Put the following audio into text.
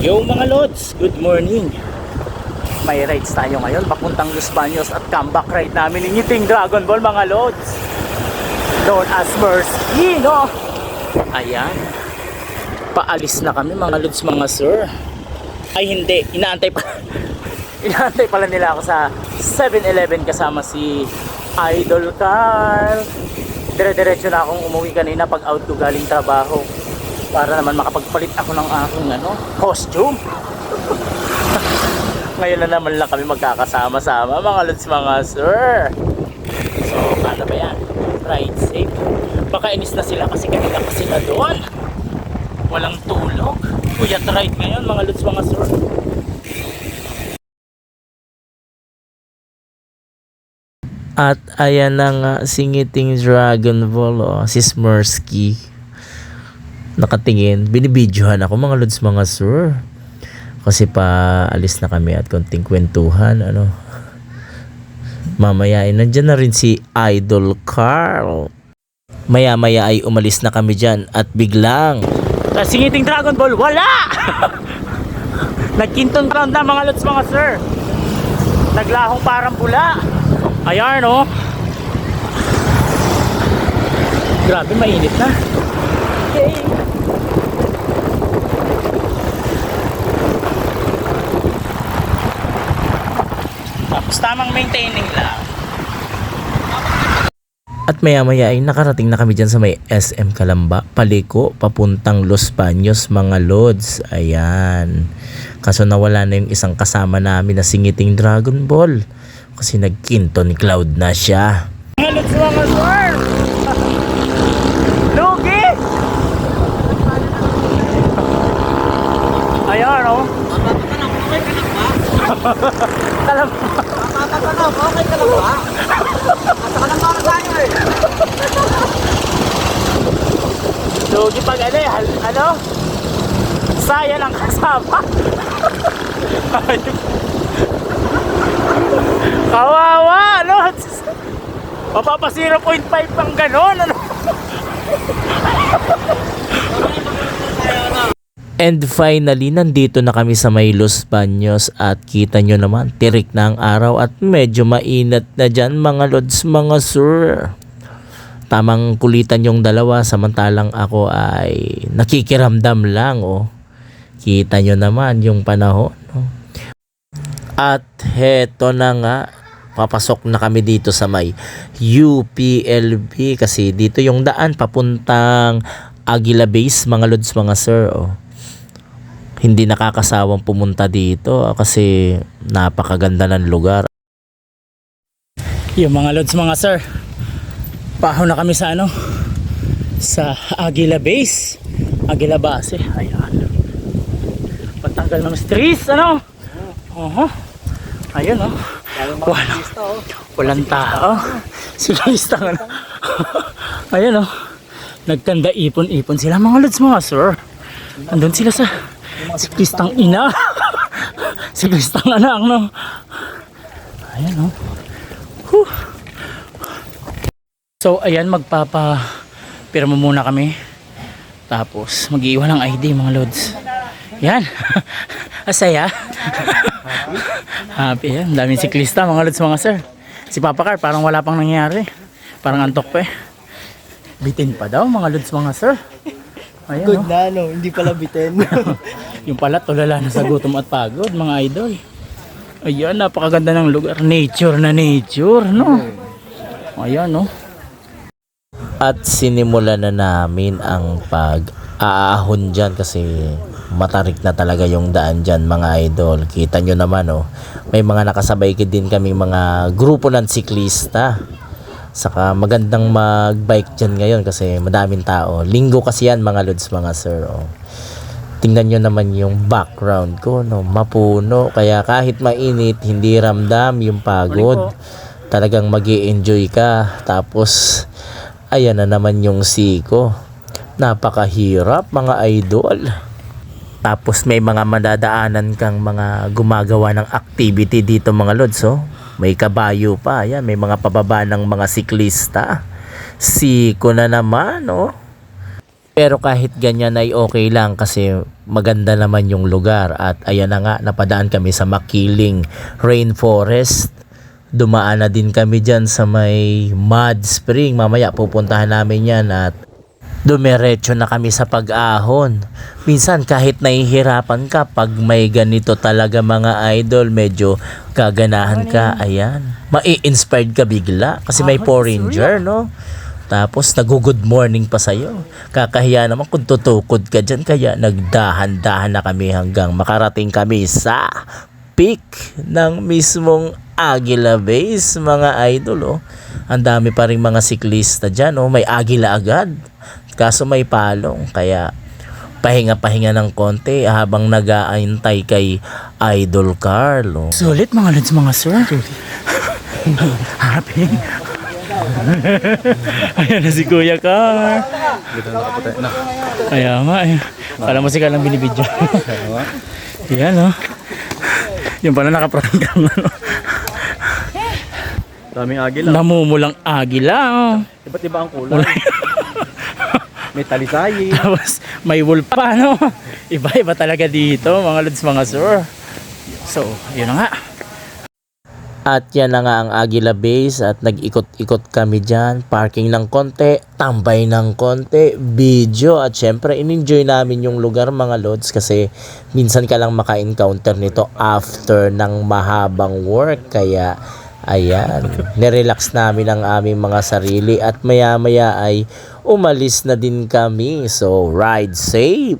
Yo mga lods, good morning. May rides tayo ngayon papuntang Los Baños at comeback ride namin ni Ngiting Dragon Ball mga lods, known as Mersky, no? Ayan, paalis na kami mga lods mga sir. Ay hindi, inaantay pala nila ako sa 7-Eleven kasama si Idol Carl. Dire-diretso na akong umuwi kanina pag out ko galing trabaho para naman makapagpalit ako ng aking costume. Ngayon na naman lang kami magkakasama-sama mga lods mga sir. So paano ba yan? Ride safe. Baka inis na sila kasi kanina pa sila doon. Walang tulog. Kuyat ride ngayon mga lods mga sir. At ayan na nga si Ngiting Dragon Ball, si Smersky. Nakatingin, binibidyohan ako mga lods mga sir. Kasi pa alis na kami at konting kwentuhan, Mamaya ay nandyan na rin si Idol Carl. Maya-maya ay umalis na kami dyan at biglang Si Ngiting Dragon Ball, wala! Nagkintong round na mga lods mga sir. Naglahong parang pula. Ayan Grabe, mainit na. Okay. Tapos tamang maintaining lang. at maya-maya ay nakarating na kami dyan sa may SM Calamba, paliko, papuntang Los Baños mga lods. Ayan. Kaso nawala na yung isang kasama namin na si Ngiting Dragon Ball. Kasi nagkinto ni Cloud na siya. Mga lods mga sir! Lugi! Ayan Kalam Okay ka lang ba? Asa ka lang para tayo eh. Lugi pag saya lang kasama. Kawawa, Mapapa 0.5 pang ganon, And finally, nandito na kami sa may Los Baños at kita nyo naman, tirik na ang araw at medyo mainat na dyan mga lods mga sir. Tamang kulitan yung dalawa samantalang ako ay nakikiramdam lang Kita nyo naman yung panahon. At heto na nga, papasok na kami dito sa may UPLB kasi dito yung daan papuntang Aguila Base mga lods mga sir. Hindi nakakasawang pumunta dito kasi napakaganda ng lugar. Yung mga lods mga sir, paho na kami sa sa Aguila Base, Aguila Base. Ayan, patanggal ng stress ayun walang tao. Sila listang ayun nagkanda ipon-ipon sila mga lods mga sir. Andun sila sa siklistang ina. Siklistang anak ayan So ayan, magpapirma muna kami. Tapos mag-iwan ng ID mga lods. Yan. Asaya. Happy yan. Daming siklista mga lods mga sir. Si Papa Car parang wala pang nangyari. Parang antok pa Bitin pa daw mga lods mga sir. Ayan, Good na hindi pala bitin. Yung pala tulala na sa gutom at pagod mga idol. Ayan, napakaganda ng lugar. Nature na nature, Ayan, At sinimula na namin ang pag-aahon dyan kasi matarik na talaga yung daan dyan mga idol. Kita nyo naman may mga nakasabay din kami mga grupo ng siklista. Saka magandang mag-bike dyan ngayon kasi madaming tao. Linggo kasi yan mga lods mga sir. Tingnan nyo naman yung background ko, mapuno. Kaya kahit mainit, hindi ramdam yung pagod. Talagang mag-i-enjoy ka. Tapos, ayan na naman yung siko. Napakahirap mga idol. Tapos may mga madadaanan kang mga gumagawa ng activity dito mga lods. May kabayo pa. Ayan, may mga pababa ng mga siklista. Siko na naman, Pero kahit ganyan ay okay lang kasi maganda naman yung lugar. At ayan na nga, napadaan kami sa Makiling Rainforest. Dumaan na din kami dyan sa may mud spring. Mamaya pupuntahan namin yan at dumiretso na kami sa pag-ahon. Minsan kahit nahihirapan ka pag may ganito talaga mga idol, medyo gaganahan ka. Ayan, mai-inspired ka bigla kasi may Power Ranger, no? Tapos nag-good morning pa sa'yo. Kakahiya naman kung tutukod ka dyan. Kaya nagdahan-dahan na kami hanggang makarating kami sa peak ng mismong Aguila Base, mga idol. Oh. Ang dami pa rin mga siklista dyan. Oh. May Aguila agad. Kaso may palong. Kaya pahinga-pahinga ng konti habang nag-aantay kay Idol Carlo. Sulit mga lods, mga sir. Happy. Ayan na si Kuya Car. Kaya nga eh. Alam mo si Carl ang binibidyo. Yan oh. Yung pala nakapranggang ano. Daming agila. Namumulang agila oh. Iba't iba ang kulay. May talisayi. Tapos may wool pa no. Iba-iba talaga dito mga lods, mga sir. So, yun na nga. At yan na nga ang Aguila Base at nag-ikot-ikot kami dyan. Parking ng konti, tambay ng konti, video. At syempre, in-enjoy namin yung lugar mga lods kasi minsan ka lang maka-encounter nito after ng mahabang work. Kaya, ayan, nirelax namin ang aming mga sarili at maya-maya ay umalis na din kami. So, ride safe!